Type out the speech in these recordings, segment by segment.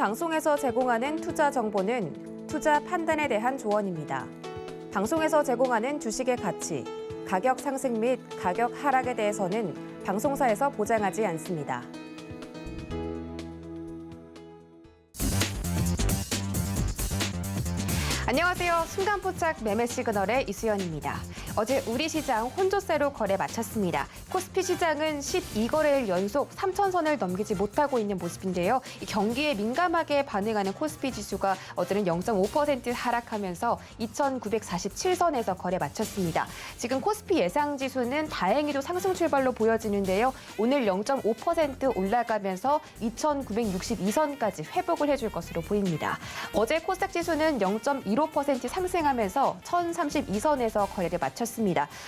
방송에서 제공하는 투자 정보는 투자 판단에 대한 조언입니다. 방송에서 제공하는 주식의 가치, 가격 상승 및 가격 하락에 대해서는 방송사에서 보장하지 않습니다. 안녕하세요. 순간포착 매매 시그널의 이수연입니다. 어제 우리 시장 혼조세로 거래 마쳤습니다. 코스피 시장은 12거래일 연속 3,000선을 넘기지 못하고 있는 모습인데요. 이 경기에 민감하게 반응하는 코스피 지수가 어제는 0.5% 하락하면서 2,947선에서 거래 마쳤습니다. 지금 코스피 예상 지수는 다행히도 상승 출발로 보여지는데요. 오늘 0.5% 올라가면서 2,962선까지 회복을 해줄 것으로 보입니다. 어제 코스닥 지수는 0.15% 상승하면서 1,032선에서 거래를 마쳤습니다.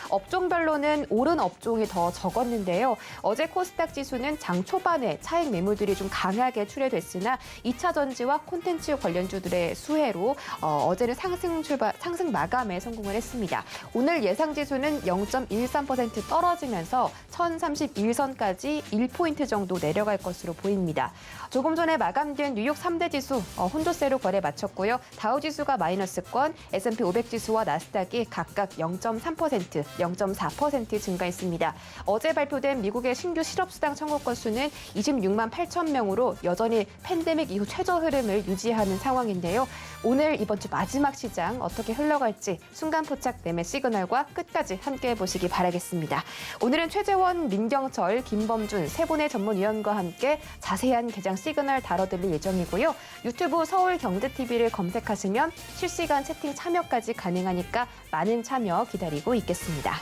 업종별로는 오른 업종이 더 적었는데요. 어제 코스닥 지수는 장 초반에 차익 매물들이 좀 강하게 출회됐으나 2차 전지와 콘텐츠 관련주들의 수혜로 어제는 상승 마감에 성공을 했습니다. 오늘 예상 지수는 0.13% 떨어지면서 1,031선까지 1포인트 정도 내려갈 것으로 보입니다. 조금 전에 마감된 뉴욕 3대 지수 혼조세로 거래 마쳤고요. 다우 지수가 마이너스권, S&P 500 지수와 나스닥이 각각 0.3%, 0.4% 증가했습니다. 어제 발표된 미국의 신규 실업수당 청구 건수는 26만 8천 명으로 여전히 팬데믹 이후 최저 흐름을 유지하는 상황인데요. 오늘 이번 주 마지막 시장 어떻게 흘러갈지 순간포착 매매 시그널과 끝까지 함께해 보시기 바라겠습니다. 오늘은 최재원, 민경철, 김범준 세 분의 전문위원과 함께 자세한 개장 시그널 다뤄드릴 예정이고요. 유튜브 서울경제TV를 검색하시면 실시간 채팅 참여까지 가능하니까 많은 참여 기다리고 있겠습니다.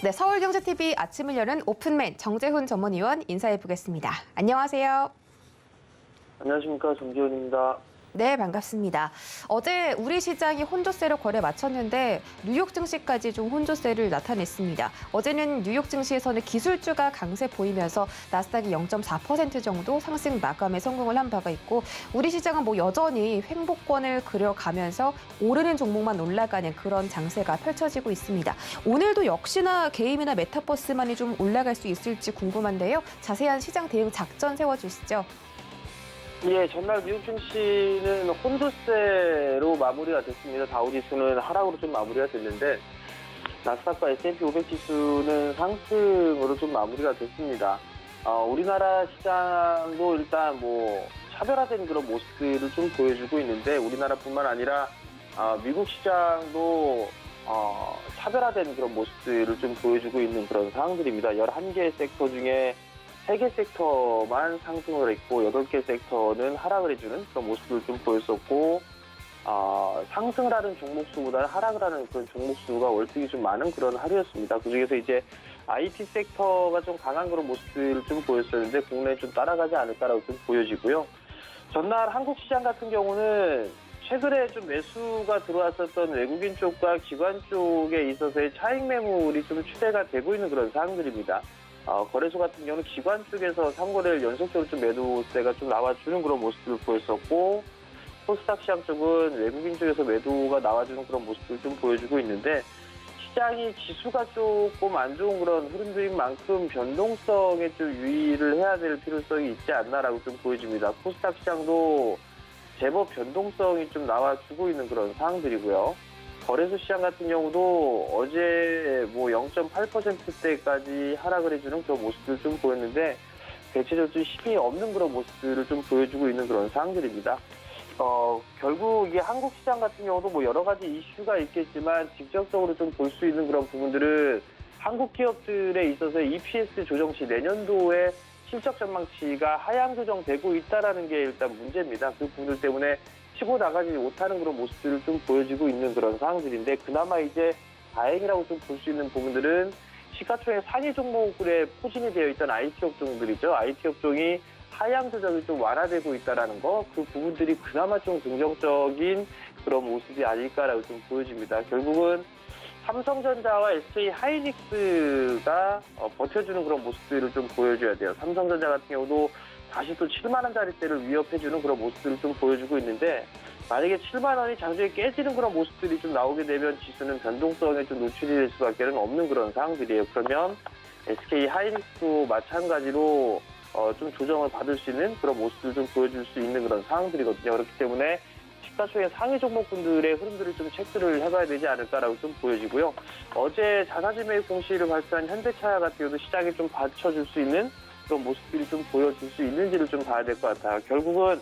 네, 서울경제TV 아침을 여는 오픈맨 정재훈 전문위원 인사해 보겠습니다. 안녕하세요. 안녕하십니까, 정재훈입니다. 네, 반갑습니다. 어제 우리 시장이 혼조세로 거래 마쳤는데 뉴욕 증시까지 좀 혼조세를 나타냈습니다. 어제는 뉴욕 증시에서는 기술주가 강세 보이면서 나스닥이 0.4% 정도 상승 마감에 성공을 한 바가 있고 우리 시장은 여전히 횡보권을 그려가면서 오르는 종목만 올라가는 그런 장세가 펼쳐지고 있습니다. 오늘도 역시나 게임이나 메타버스만이 좀 올라갈 수 있을지 궁금한데요. 자세한 시장 대응 작전 세워주시죠. 예, 전날 뉴욕 증시는 혼조세로 마무리가 됐습니다. 다우지수는 하락으로 좀 마무리가 됐는데 나스닥과 S&P 500 지수는 상승으로 좀 마무리가 됐습니다. 우리나라 시장도 일단 차별화된 그런 모습들을 좀 보여주고 있는데 우리나라뿐만 아니라 미국 시장도 차별화된 그런 모습들을 좀 보여주고 있는 그런 상황들입니다. 11개 섹터 중에 3개 섹터만 상승을 했고 8개 섹터는 하락을 해주는 그런 모습을 좀 보였었고 상승을 하는 종목 수보다는 하락을 하는 그런 종목 수가 월등히 좀 많은 그런 하루였습니다. 그중에서 이제 IT 섹터가 좀 강한 그런 모습들을 좀 보였었는데 국내에 좀 따라가지 않을까라고 좀 보여지고요. 전날 한국 시장 같은 경우는 최근에 좀 매수가 들어왔었던 외국인 쪽과 기관 쪽에 있어서의 차익 매물이 좀 추세가 되고 있는 그런 상황들입니다. 거래소 같은 경우는 기관 쪽에서 3거래일 연속적으로 좀 매도세가 좀 나와주는 그런 모습을 보였었고 코스닥 시장 쪽은 외국인 쪽에서 매도가 나와주는 그런 모습을 좀 보여주고 있는데 시장이 지수가 조금 안 좋은 그런 흐름들인 만큼 변동성에 좀 유의를 해야 될 필요성이 있지 않나라고 좀 보여집니다. 코스닥 시장도 제법 변동성이 좀 나와주고 있는 그런 상황들이고요. 거래소 시장 같은 경우도 어제 0.8%대까지 하락을 해주는 그런 모습들을 좀 보였는데 대체적으로 좀 힘이 없는 그런 모습들을 좀 보여주고 있는 그런 상황들입니다. 결국 이게 한국 시장 같은 경우도 여러 가지 이슈가 있겠지만 직접적으로 좀 볼 수 있는 그런 부분들은 한국 기업들에 있어서 EPS 조정 시 내년도에 실적 전망치가 하향 조정되고 있다라는 게 일단 문제입니다. 그 부분들 때문에 치고 나가지 못하는 그런 모습들을 좀 보여지고 있는 그런 상황들인데 그나마 이제 다행이라고 좀 볼 수 있는 부분들은 시가총액 상위 종목에 포진이 되어 있던 IT 업종들이죠. IT 업종이 하향 조정이 좀 완화되고 있다라는 거, 그 부분들이 그나마 좀 긍정적인 그런 모습이 아닐까라고 좀 보여집니다. 결국은 삼성전자와 SK하이닉스가 버텨주는 그런 모습들을 좀 보여줘야 돼요. 삼성전자 같은 경우도 다시 또 7만 원짜리대를 위협해주는 그런 모습들을 좀 보여주고 있는데 만약에 7만 원이 장중에 깨지는 그런 모습들이 좀 나오게 되면 지수는 변동성에 좀 노출이 될 수밖에 없는 그런 상황들이에요. 그러면 SK하이닉스도 마찬가지로 좀 조정을 받을 수 있는 그런 모습을 좀 보여줄 수 있는 그런 상황들이거든요. 그렇기 때문에 시가총액 상위 종목군들의 흐름들을 좀 체크를 해봐야 되지 않을까라고 좀 보여지고요. 어제 자사주 매입 공시를 발표한 현대차 같은 경우도 시장에 좀 받쳐줄 수 있는 그런 모습들이 좀 보여줄 수 있는지를 좀 봐야 될 것 같아요. 결국은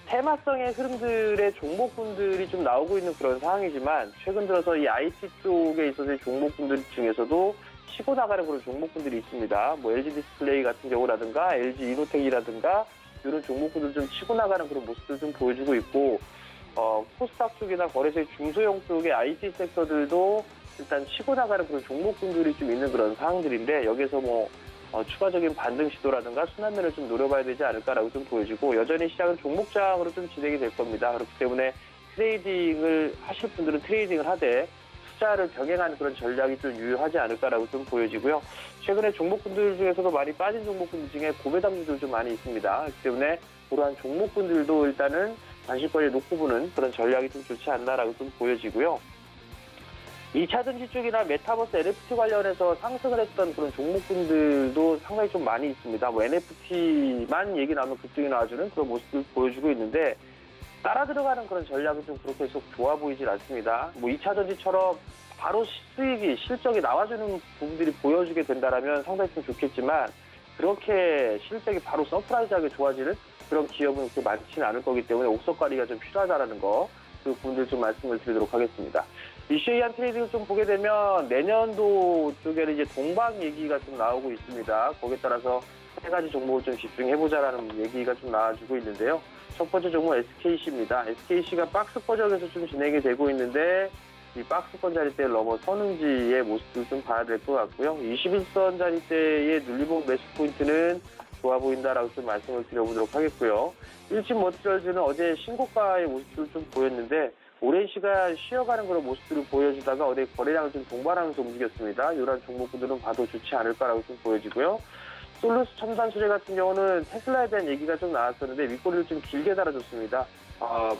테마성의 흐름들의 종목군들이 좀 나오고 있는 그런 상황이지만 최근 들어서 이 IT 쪽에 있어서의 종목군들 중에서도 치고 나가는 그런 종목군들이 있습니다. 뭐 LG 디스플레이 같은 경우라든가 LG 이노텍이라든가 이런 종목군들 좀 치고 나가는 그런 모습들 좀 보여주고 있고 코스닥 쪽이나 거래소의 중소형 쪽의 IT 섹터들도 일단 치고 나가는 그런 종목군들이 좀 있는 그런 상황들인데 여기서 뭐 추가적인 반등 시도라든가 순환면을 좀 노려봐야 되지 않을까라고 좀 보여지고 여전히 시장은 종목장으로 좀 진행이 될 겁니다. 그렇기 때문에 트레이딩을 하실 분들은 트레이딩을 하되 투자를 병행하는 그런 전략이 좀 유효하지 않을까라고 좀 보여지고요. 최근에 종목군들 중에서도 많이 빠진 종목군들 중에 고배당주도 좀 많이 있습니다. 그렇기 때문에 그러한 종목군들도 일단은 관심거리에 놓고 보는 그런 전략이 좀 좋지 않나라고 좀 보여지고요. 2차 전지 쪽이나 메타버스 NFT 관련해서 상승을 했던 그런 종목군들도 상당히 좀 많이 있습니다. 뭐 NFT만 얘기 나오면 급등이 나와주는 그런 모습을 보여주고 있는데 따라 들어가는 그런 전략은 좀 그렇게 속 좋아 보이질 않습니다. 뭐 2차 전지처럼 바로 수익이 실적이 나와주는 부분들이 보여주게 된다라면 상당히 좀 좋겠지만 그렇게 실적이 바로 서프라이즈하게 좋아지는 그런 기업은 그렇게 많지는 않을 거기 때문에 옥석 관리가 좀 필요하다라는 거 그 부분들 좀 말씀을 드리도록 하겠습니다. 이슈에이한 트레이딩을 좀 보게 되면 내년도 쪽에는 이제 동방 얘기가 좀 나오고 있습니다. 거기에 따라서 세 가지 종목을 좀 집중해보자라는 얘기가 좀 나와주고 있는데요. 첫 번째 종목 SKC입니다. SKC가 박스권역에서 좀 진행이 되고 있는데 이 박스권 자리대를 넘어서는지의 모습을 좀 봐야 될 것 같고요. 21선 자리대의 눌림목 매수 포인트는 좋아 보인다라고 좀 말씀을 드려보도록 하겠고요. 일진 머티리얼즈는 어제 신고가의 모습을 좀 보였는데 오랜 시간 쉬어가는 그런 모습들을 보여주다가 어제 거래량을 좀 동반하면서 움직였습니다. 이러한 종목들은 봐도 좋지 않을까라고 좀 보여지고요. 솔루스 첨단 소재 같은 경우는 테슬라에 대한 얘기가 좀 나왔었는데 윗꼬리를 좀 길게 달아줬습니다.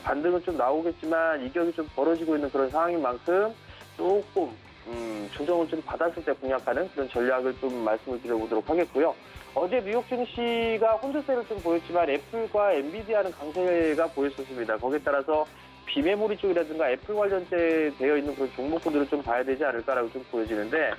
반등은 좀 나오겠지만 이격이 좀 벌어지고 있는 그런 상황인 만큼 조금 조정을 좀 받았을 때 공략하는 그런 전략을 좀 말씀을 드려보도록 하겠고요. 어제 뉴욕 증시가 혼조세를 좀 보였지만 애플과 엔비디아는 강세가 보였었습니다. 거기에 따라서 비메모리 쪽이라든가 애플 관련돼 되어 있는 그런 종목군들을 좀 봐야 되지 않을까라고 좀 보여지는데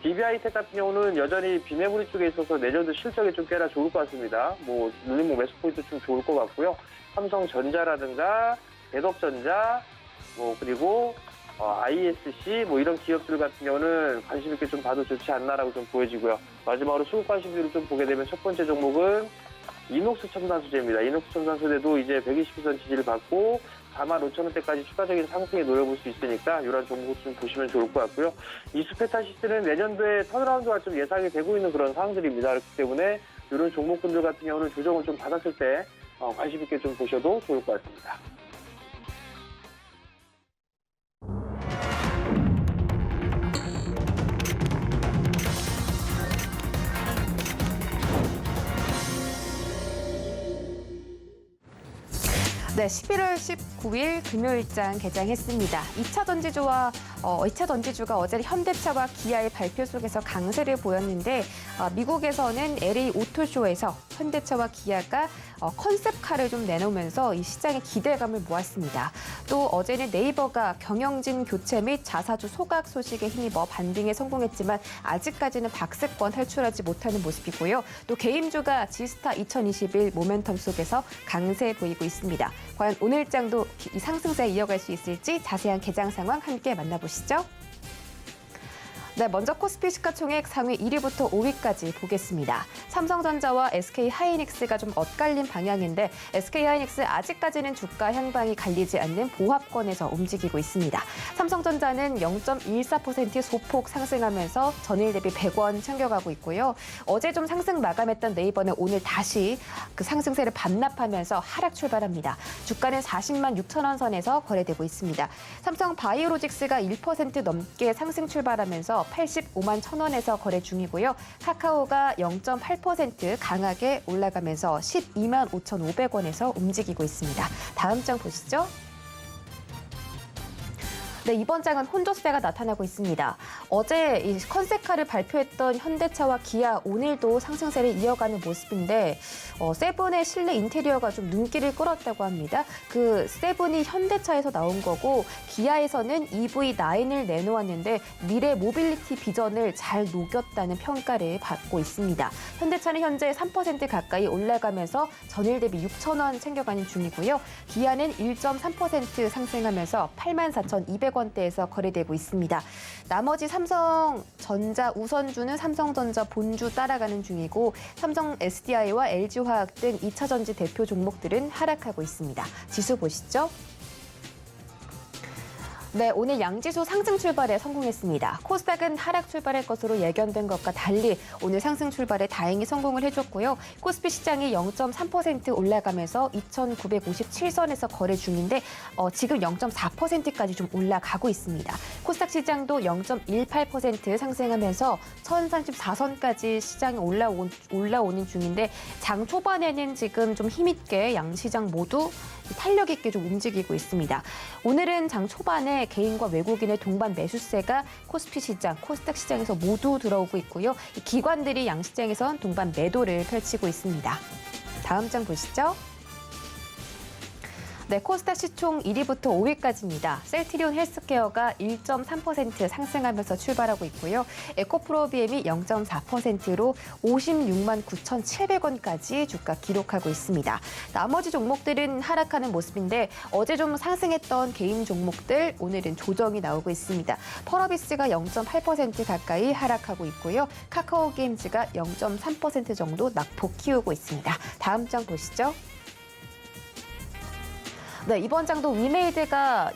DB하이텍 같은 경우는 여전히 비메모리 쪽에 있어서 내년도 실적이 좀 꽤나 좋을 것 같습니다. 뭐 눌림목 매수 포인트 좀 좋을 것 같고요. 삼성전자라든가 대덕전자 뭐 그리고 ISC 뭐 이런 기업들 같은 경우는 관심 있게 좀 봐도 좋지 않나라고 좀 보여지고요. 마지막으로 수급 관심주를 좀 보게 되면 첫 번째 종목은 이녹스 첨단 소재입니다. 이녹스 첨단 소재도 이제 120선 지지를 받고 45,000원대까지 추가적인 상승에 노려볼 수 있으니까 이런 종목을 좀 보시면 좋을 것 같고요. 이스페타시스는 내년도에 턴어라운드가 좀 예상이 되고 있는 그런 상황들입니다. 그렇기 때문에 이런 종목군들 같은 경우는 조정을 좀 받았을 때 관심 있게 좀 보셔도 좋을 것 같습니다. 네, 11월 19일 금요일장 개장했습니다. 2차 전지주가 어제 현대차와 기아의 발표 속에서 강세를 보였는데 미국에서는 LA 오토쇼에서 현대차와 기아가 컨셉카를 좀 내놓으면서 이 시장의 기대감을 모았습니다. 또 어제는 네이버가 경영진 교체 및 자사주 소각 소식에 힘입어 반등에 성공했지만 아직까지는 박스권 탈출하지 못하는 모습이고요. 또 게임주가 지스타 2021 모멘텀 속에서 강세 보이고 있습니다. 과연 오늘장도 이 상승세 이어갈 수 있을지 자세한 개장 상황 함께 만나보시죠. 네, 먼저 코스피 시가총액 상위 1위부터 5위까지 보겠습니다. 삼성전자와 SK하이닉스가 좀 엇갈린 방향인데 SK하이닉스 아직까지는 주가 향방이 갈리지 않는 보합권에서 움직이고 있습니다. 삼성전자는 0.14% 소폭 상승하면서 전일 대비 100원 챙겨가고 있고요. 어제 좀 상승 마감했던 네이버는 오늘 다시 그 상승세를 반납하면서 하락 출발합니다. 주가는 40만 6천 원 선에서 거래되고 있습니다. 삼성 바이오로직스가 1% 넘게 상승 출발하면서 85만 1천 원에서 거래 중이고요. 카카오가 0.8% 강하게 올라가면서 12만 5,500원에서 움직이고 있습니다. 다음 장 보시죠. 네, 이번 장은 혼조세가 나타나고 있습니다. 어제 이 컨셉카를 발표했던 현대차와 기아 오늘도 상승세를 이어가는 모습인데 세븐의 실내 인테리어가 좀 눈길을 끌었다고 합니다. 그 세븐이 현대차에서 나온 거고 기아에서는 EV9을 내놓았는데 미래 모빌리티 비전을 잘 녹였다는 평가를 받고 있습니다. 현대차는 현재 3% 가까이 올라가면서 전일 대비 6,000원 챙겨가는 중이고요. 기아는 1.3% 상승하면서 84,200원대에서 거래되고 있습니다. 나머지 삼성전자 우선주는 삼성전자 본주 따라가는 중이고 삼성 SDI와 LG화학 등 2차전지 대표 종목들은 하락하고 있습니다. 지수 보시죠. 네, 오늘 양지수 상승 출발에 성공했습니다. 코스닥은 하락 출발할 것으로 예견된 것과 달리 오늘 상승 출발에 다행히 성공을 해줬고요. 코스피 시장이 0.3% 올라가면서 2,957선에서 거래 중인데 지금 0.4%까지 좀 올라가고 있습니다. 코스닥 시장도 0.18% 상승하면서 1,034선까지 시장이 올라오는 중인데 장 초반에는 지금 좀 힘있게 양 시장 모두 탄력 있게 좀 움직이고 있습니다. 오늘은 장 초반에 개인과 외국인의 동반 매수세가 코스피 시장, 코스닥 시장에서 모두 들어오고 있고요. 기관들이 양 시장에선 동반 매도를 펼치고 있습니다. 다음 장 보시죠. 네, 코스닥 시총 1위부터 5위까지입니다. 셀트리온 헬스케어가 1.3% 상승하면서 출발하고 있고요. 에코프로비엠이 0.4%로 56만 9,700원까지 주가 기록하고 있습니다. 나머지 종목들은 하락하는 모습인데 어제 좀 상승했던 개인 종목들 오늘은 조정이 나오고 있습니다. 펄어비스가 0.8% 가까이 하락하고 있고요. 카카오게임즈가 0.3% 정도 낙폭 키우고 있습니다. 다음 장 보시죠. 네, 이번 장도 위메이드가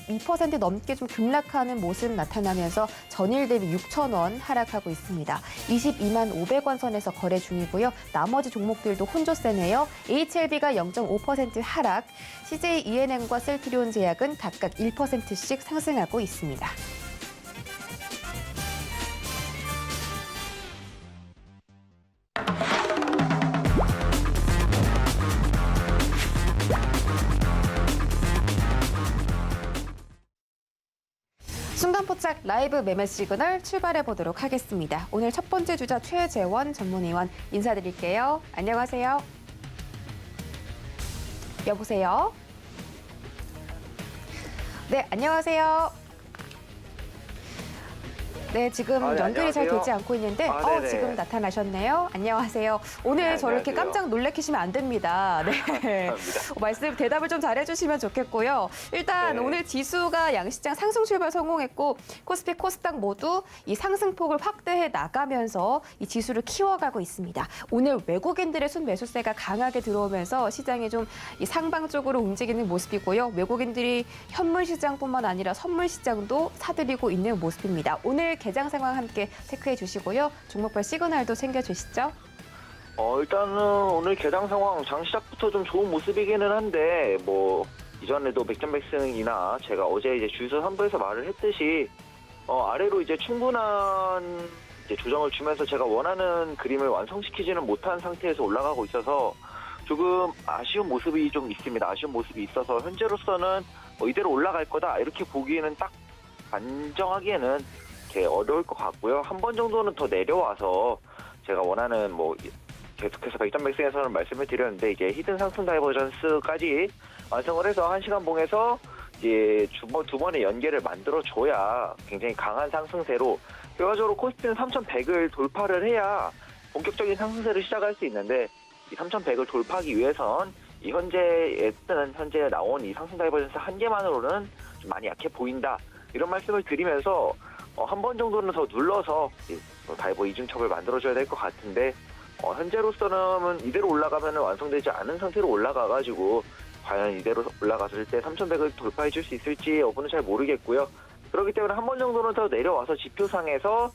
2% 넘게 좀 급락하는 모습 나타나면서 전일 대비 6,000원 하락하고 있습니다. 22만 500원 선에서 거래 중이고요. 나머지 종목들도 혼조세네요. HLB가 0.5% 하락, CJ ENM과 셀트리온 제약은 각각 1%씩 상승하고 있습니다. 순간포착 라이브 매매 시그널 출발해 보도록 하겠습니다. 오늘 첫 번째 주자 최재원 전문위원 인사드릴게요. 안녕하세요. 여보세요. 네, 안녕하세요. 네, 지금 연결이 안녕하세요. 잘 되지 않고 있는데 지금 나타나셨네요. 안녕하세요. 오늘 네, 저렇게 안녕하세요. 깜짝 놀래키시면 안 됩니다. 네. 감사합니다. 대답을 좀 잘해주시면 좋겠고요. 일단 네. 오늘 지수가 양시장 상승 출발 성공했고 코스피, 코스닥 모두 이 상승폭을 확대해 나가면서 이 지수를 키워가고 있습니다. 오늘 외국인들의 순매수세가 강하게 들어오면서 시장이 좀 이 상방 쪽으로 움직이는 모습이고요. 외국인들이 현물 시장뿐만 아니라 선물 시장도 사들이고 있는 모습입니다. 오늘 개장 상황 함께 체크해 주시고요. 종목별 시그널도 챙겨주시죠. 일단은 오늘 개장 상황 장 시작부터 좀 좋은 모습이기는 한데 이전에도 백전백승이나 제가 어제 이제 주유소 3부에서 말을 했듯이 아래로 이제 충분한 이제 조정을 주면서 제가 원하는 그림을 완성시키지는 못한 상태에서 올라가고 있어서 조금 아쉬운 모습이 좀 있습니다. 아쉬운 모습이 있어서 현재로서는 이대로 올라갈 거다 이렇게 보기에는 딱 단정하기에는 어려울 것 같고요. 한 번 정도는 더 내려와서 제가 원하는 계속해서 백전백승에서는 말씀을 드렸는데 이게 히든 상승 다이버전스까지 완성을 해서 1시간 봉에서 이제 두 번의 연계를 만들어 줘야 굉장히 강한 상승세로 결과적으로 코스피는 3,100을 돌파를 해야 본격적인 상승세를 시작할 수 있는데 이 3,100을 돌파하기 위해선 이 현재 나온 이 상승 다이버전스 한 개만으로는 좀 많이 약해 보인다 이런 말씀을 드리면서 한 번 정도는 더 눌러서 다이버 이중첩을 만들어줘야 될 것 같은데 현재로서는 이대로 올라가면 완성되지 않은 상태로 올라가가지고 과연 이대로 올라갔을 때 3,100을 돌파해 줄 수 있을지 여부는 잘 모르겠고요. 그렇기 때문에 한 번 정도는 더 내려와서 지표상에서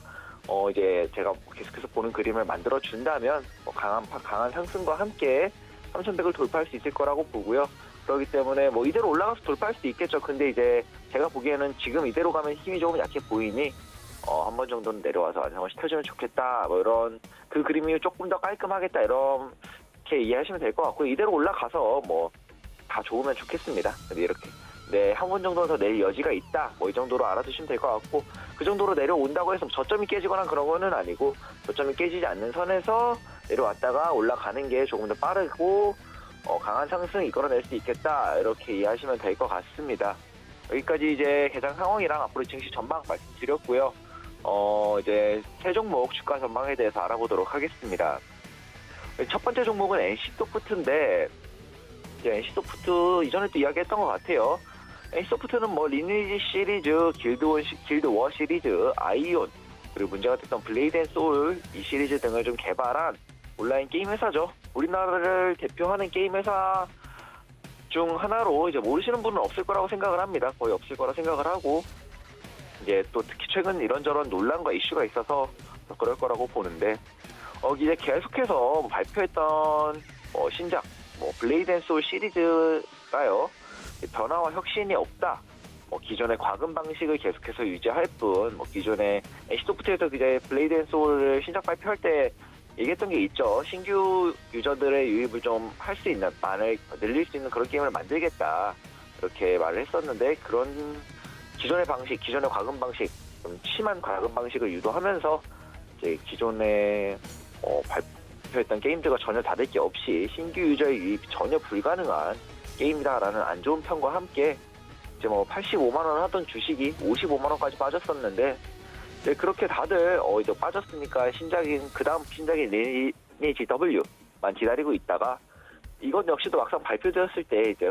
이제 제가 계속해서 보는 그림을 만들어 준다면 강한 상승과 함께 3,100을 돌파할 수 있을 거라고 보고요. 그렇기 때문에 이대로 올라가서 돌파할 수 있겠죠. 근데 이제 제가 보기에는 지금 이대로 가면 힘이 조금 약해 보이니 한 번 정도는 내려와서 완성을 시켜주면 좋겠다. 이런 그 그림이 조금 더 깔끔하겠다. 이렇게 이해하시면 될 것 같고요. 이대로 올라가서 다 좋으면 좋겠습니다. 근데 이렇게 네, 한 번 정도는 더 내릴 여지가 있다. 뭐 이 정도로 알아두시면 될 것 같고, 그 정도로 내려온다고 해서 저점이 깨지거나 그런 거는 아니고, 저점이 깨지지 않는 선에서 내려왔다가 올라가는 게 조금 더 빠르고 강한 상승 이끌어낼 수 있겠다. 이렇게 이해하시면 될 것 같습니다. 여기까지 이제 개장 상황이랑 앞으로 증시 전망 말씀드렸고요. 이제 세 종목 주가 전망에 대해서 알아보도록 하겠습니다. 첫 번째 종목은 NC소프트인데, 이제 NC소프트 이전에 또 이야기했던 것 같아요. NC소프트는 뭐 리니지 시리즈, 길드워 시리즈, 아이온, 그리고 문제가 됐던 블레이드 앤 소울 이 시리즈 등을 좀 개발한 온라인 게임 회사죠. 우리나라를 대표하는 게임 회사 중 하나로 이제 모르시는 분은 없을 거라고 생각을 합니다. 거의 없을 거라 생각을 하고, 이제 또 특히 최근 이런저런 논란과 이슈가 있어서 그럴 거라고 보는데, 이제 계속해서 발표했던 신작, 블레이드 앤 소울 시리즈가요, 변화와 혁신이 없다. 기존의 과금 방식을 계속해서 유지할 뿐, 기존의 NC소프트에서 이제 블레이드 앤 소울을 신작 발표할 때 얘기했던 게 있죠. 신규 유저들의 유입을 좀 할 수 있는, 많이 늘릴 수 있는 그런 게임을 만들겠다. 이렇게 말을 했었는데, 그런 기존의 방식, 기존의 과금 방식, 좀 심한 과금 방식을 유도하면서 이제 기존에 발표했던 게임들과 전혀 다를 게 없이 신규 유저의 유입이 전혀 불가능한 게임이다라는 안 좋은 평과 함께 이제 85만 원 하던 주식이 55만 원까지 빠졌었는데, 이제 그렇게 다들 이제 빠졌으니까 그 다음 신작인 리니지 W만 기다리고 있다가, 이것 역시도 막상 발표되었을 때 이제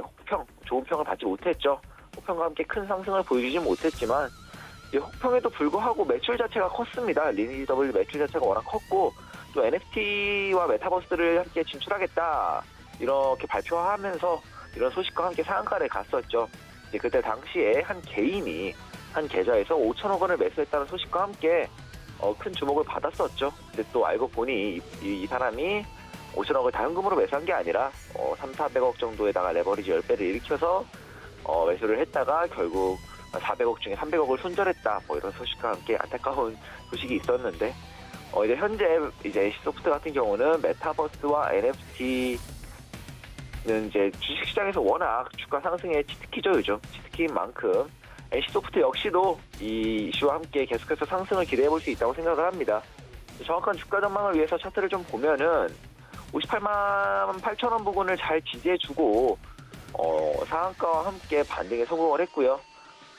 좋은 평을 받지 못했죠. 호평과 함께 큰 상승을 보여주지 못했지만, 이 호평에도 불구하고 매출 자체가 컸습니다. 리니지 W 매출 자체가 워낙 컸고, 또 NFT와 메타버스를 함께 진출하겠다 이렇게 발표하면서 이런 소식과 함께 상한가를 갔었죠. 이제 그때 당시에 한 개인이 한 계좌에서 5천억 원을 매수했다는 소식과 함께 큰 주목을 받았었죠. 근데 또 알고 보니 이 사람이 5천억을 다 현금으로 매수한 게 아니라 3,400억 정도에다가 레버리지 10배를 일으켜서 매수를 했다가 결국 400억 중에 300억을 손절했다. 이런 소식과 함께 안타까운 소식이 있었는데, 이제 현재 이제 NC소프트 같은 경우는 메타버스와 NFT는 이제 주식시장에서 워낙 주가 상승의 치트키죠, 요즘. 치트키인 만큼 NC소프트 역시도 이 이슈와 함께 계속해서 상승을 기대해 볼 수 있다고 생각을 합니다. 정확한 주가 전망을 위해서 차트를 좀 보면은 58만 8천 원 부근을 잘 지지해주고 상한가와 함께 반등에 성공을 했고요.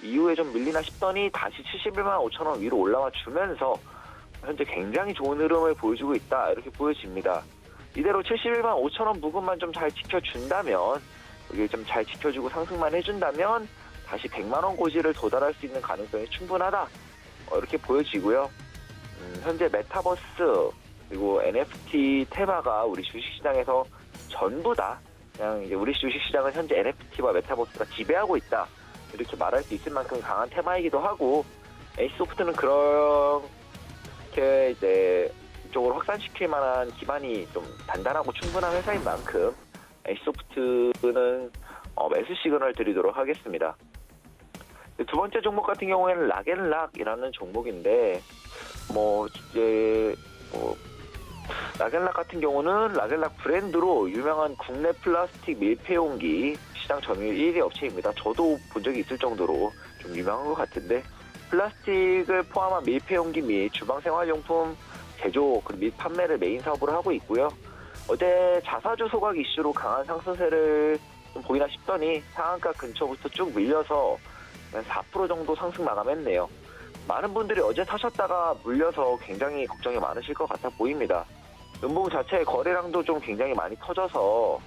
이후에 좀 밀리나 싶더니 다시 71만 5천 원 위로 올라와 주면서 현재 굉장히 좋은 흐름을 보여주고 있다, 이렇게 보여집니다. 이대로 71만 5천 원 부근만 좀 잘 지켜준다면, 여기 좀 잘 지켜주고 상승만 해준다면 다시 100만 원 고지를 도달할 수 있는 가능성이 충분하다, 이렇게 보여지고요. 현재 메타버스 그리고 NFT 테마가 우리 주식시장에서 전부 다, 그냥 이제 우리 주식시장은 현재 NFT와 메타버스가 지배하고 있다, 이렇게 말할 수 있을 만큼 강한 테마이기도 하고, NC소프트는 그렇게 이제 이쪽으로 확산시킬 만한 기반이 좀 단단하고 충분한 회사인 만큼 NC소프트는 매수 시그널을 드리도록 하겠습니다. 두 번째 종목 같은 경우에는 락앤락이라는 종목인데, 락앤락 같은 경우는 락앤락 브랜드로 유명한 국내 플라스틱 밀폐용기 시장 점유율 1위 업체입니다. 저도 본 적이 있을 정도로 좀 유명한 것 같은데, 플라스틱을 포함한 밀폐용기 및 주방생활용품 제조 및 판매를 메인 사업으로 하고 있고요. 어제 자사주 소각 이슈로 강한 상승세를 좀 보이나 싶더니 상한가 근처부터 쭉 밀려서 한 4% 정도 상승 마감했네요. 많은 분들이 어제 사셨다가 물려서 굉장히 걱정이 많으실 것 같아 보입니다. 연봉 자체의 거래량도 좀 굉장히 많이 터져서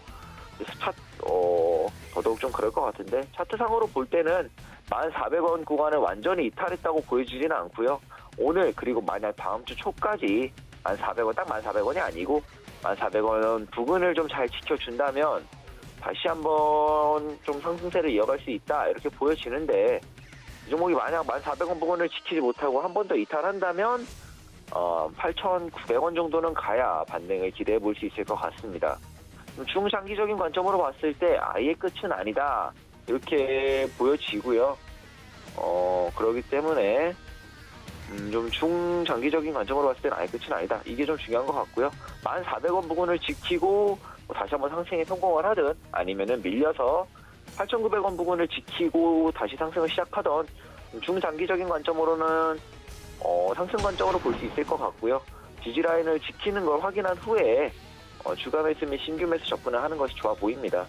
더더욱 좀 그럴 것 같은데, 차트상으로 볼 때는 1,400원 구간을 완전히 이탈했다고 보여지지는 않고요. 오늘 그리고 만약 다음 주 초까지 1,400원, 딱 1,400원이 아니고 1,400원 부근을 좀 잘 지켜준다면 다시 한번 좀 상승세를 이어갈 수 있다, 이렇게 보여지는데, 이 종목이 만약 1,400원 부근을 지키지 못하고 한 번 더 이탈한다면 8,900원 정도는 가야 반등을 기대해 볼 수 있을 것 같습니다. 중장기적인 관점으로 봤을 때 아예 끝은 아니다, 이렇게 보여지고요. 그렇기 때문에 좀 중장기적인 관점으로 봤을 때는 아예 끝은 아니다, 이게 좀 중요한 것 같고요. 1,400원 부근을 지키고 다시 한번 상승에 성공을 하든, 아니면은 밀려서 8,900원 부근을 지키고 다시 상승을 시작하던 중장기적인 관점으로는 상승 관점으로 볼 수 있을 것 같고요. 지지라인을 지키는 걸 확인한 후에 주가 매수 및 신규 매수 접근을 하는 것이 좋아 보입니다.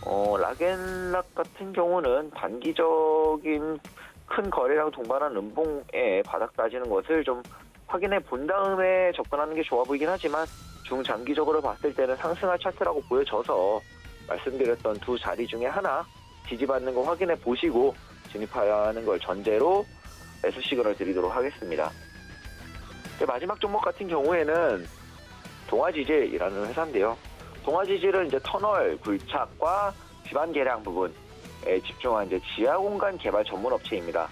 락앤락 같은 경우는 단기적인 큰 거래량 동반한 음봉에 바닥 따지는 것을 좀 확인해 본 다음에 접근하는 게 좋아 보이긴 하지만 중장기적으로 봤을 때는 상승할 차트라고 보여져서 말씀드렸던 두 자리 중에 하나 지지받는 거 확인해 보시고 진입하는 걸 전제로 매수 시그널 드리도록 하겠습니다. 마지막 종목 같은 경우에는 동아지질이라는 회사인데요. 동아지질은 이제 터널, 굴착과 지반 개량 부분에 집중한 이제 지하 공간 개발 전문 업체입니다.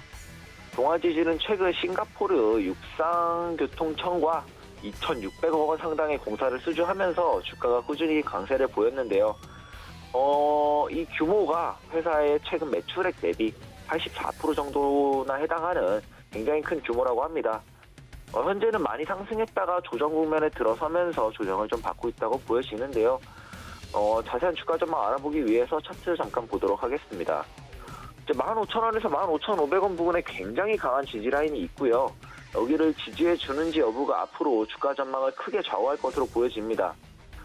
동아지질은 최근 싱가포르 육상교통청과 2,600억 원 상당의 공사를 수주하면서 주가가 꾸준히 강세를 보였는데요. 이 규모가 회사의 최근 매출액 대비 84% 정도나 해당하는 굉장히 큰 규모라고 합니다. 현재는 많이 상승했다가 조정 국면에 들어서면서 조정을 좀 받고 있다고 보여지는데요. 자세한 주가 전망 알아보기 위해서 차트를 잠깐 보도록 하겠습니다. 이제 15,000원에서 15,500원 부근에 굉장히 강한 지지 라인이 있고요. 여기를 지지해 주는지 여부가 앞으로 주가 전망을 크게 좌우할 것으로 보여집니다.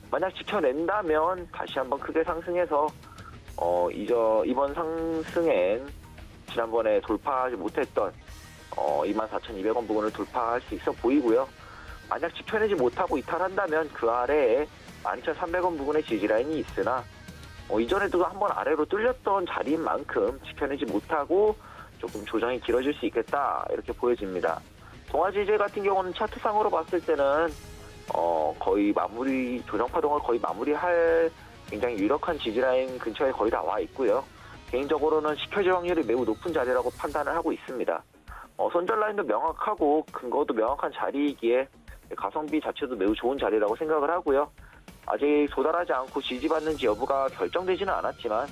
만약 지켜낸다면 다시 한번 크게 상승해서 이번 상승엔 지난번에 돌파하지 못했던 24,200원 부근을 돌파할 수 있어 보이고요. 만약 지켜내지 못하고 이탈한다면 그 아래에 12,300원 부근의 지지라인이 있으나 이전에도 한번 아래로 뚫렸던 자리인 만큼 지켜내지 못하고 조금 조정이 길어질 수 있겠다 이렇게 보여집니다. 동아지질 같은 경우는 차트상으로 봤을 때는 거의 조정 파동을 거의 마무리할 굉장히 유력한 지지라인 근처에 거의 다 와 있고요. 개인적으로는 지켜질 확률이 매우 높은 자리라고 판단을 하고 있습니다. 손절 라인도 명확하고 근거도 명확한 자리이기에 가성비 자체도 매우 좋은 자리라고 생각을 하고요. 아직 도달하지 않고 지지받는지 여부가 결정되지는 않았지만